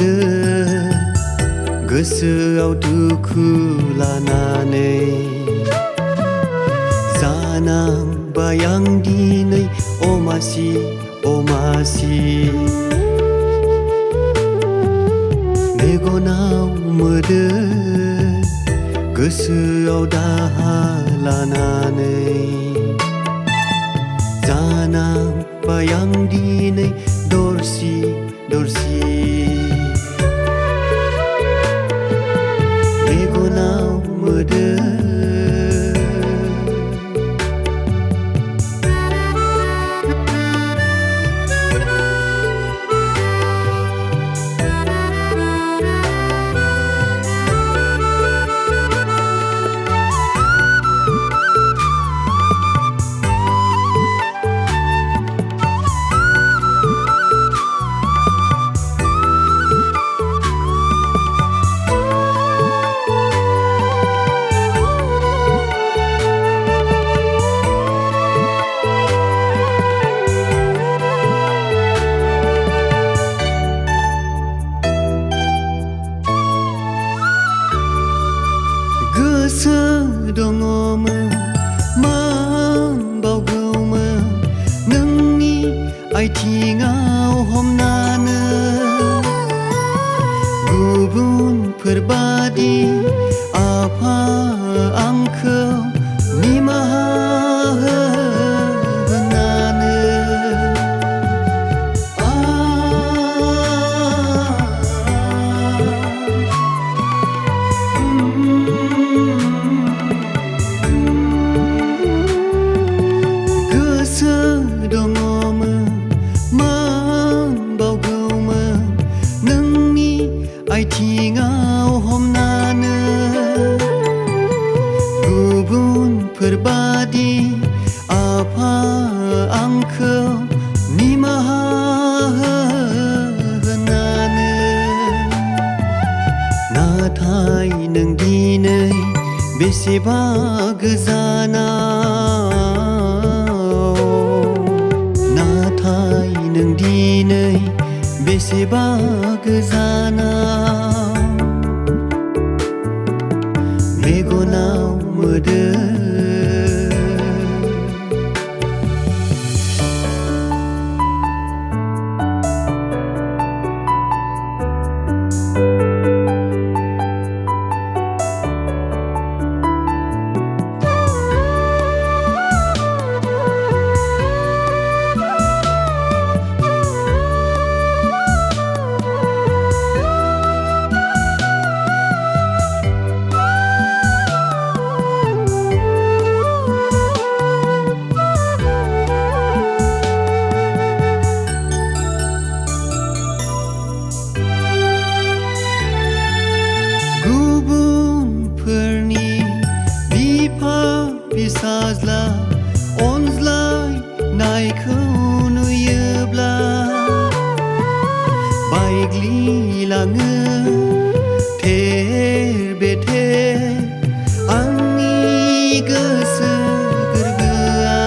मोदो गोसोआव दुखु लानानै जानांबाय आं दिनै अमासि अमासि मेगनाव मोदो गोसोआव दाहा लानानै जानांबाय आं दिनै दरसि दरसि मेगनाव मोदो गोसो दङमोन माबावगौमोन नोंनि आथिङाव हमनानै गुबुनफोरबादि आफा आंखौ निमाहा होनानै गोसो दङमोन माबावगौमोन नोंनि आथिङाव हमनानै गुबुनफोरबादि आफा आंखौ निमाहा होनानै नाथाय नों दिनै बेसेबा गोजानाव नाथाय नों दिनै बेसेबा गोजानाव मेगनाव मोदो फिसाज्ला अनज्लायनायखौ नुयोब्ला बायग्लिलाङो थेर बेथेर आंनि गोसो गोरबोआ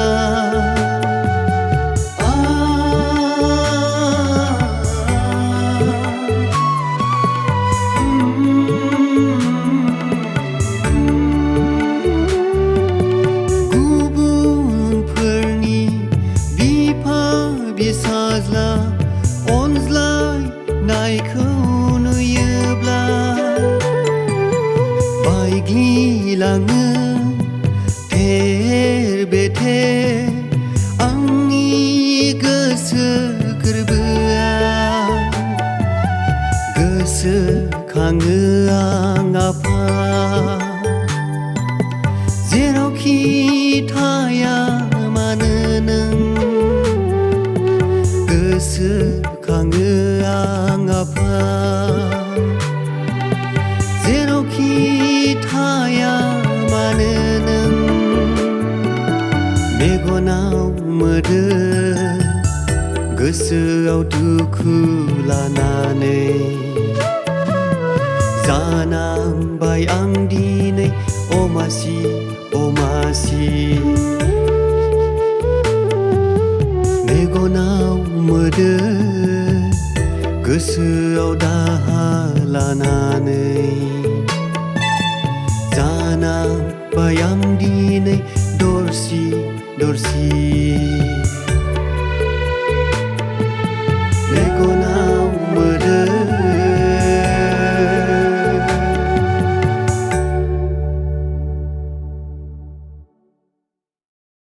फिसाज्ला अनज्लायनायखौ नुयोब्ला बायग्लिलाङो थेर बेथेर आंनि गोसो गोरबोआ गोसोखाङो आं आफा जेरावखि थाया मानो नों गोसोखाङो आं आफा जेरावखि थाया मानो नों मेगनाव मोदो गोसोआव दुखु लानानै जानांबाय आं दिनै अमासि अमासि मेगनाव मोदो गोसोआव दाहा नांबाय आं दिनै दरसि दरसि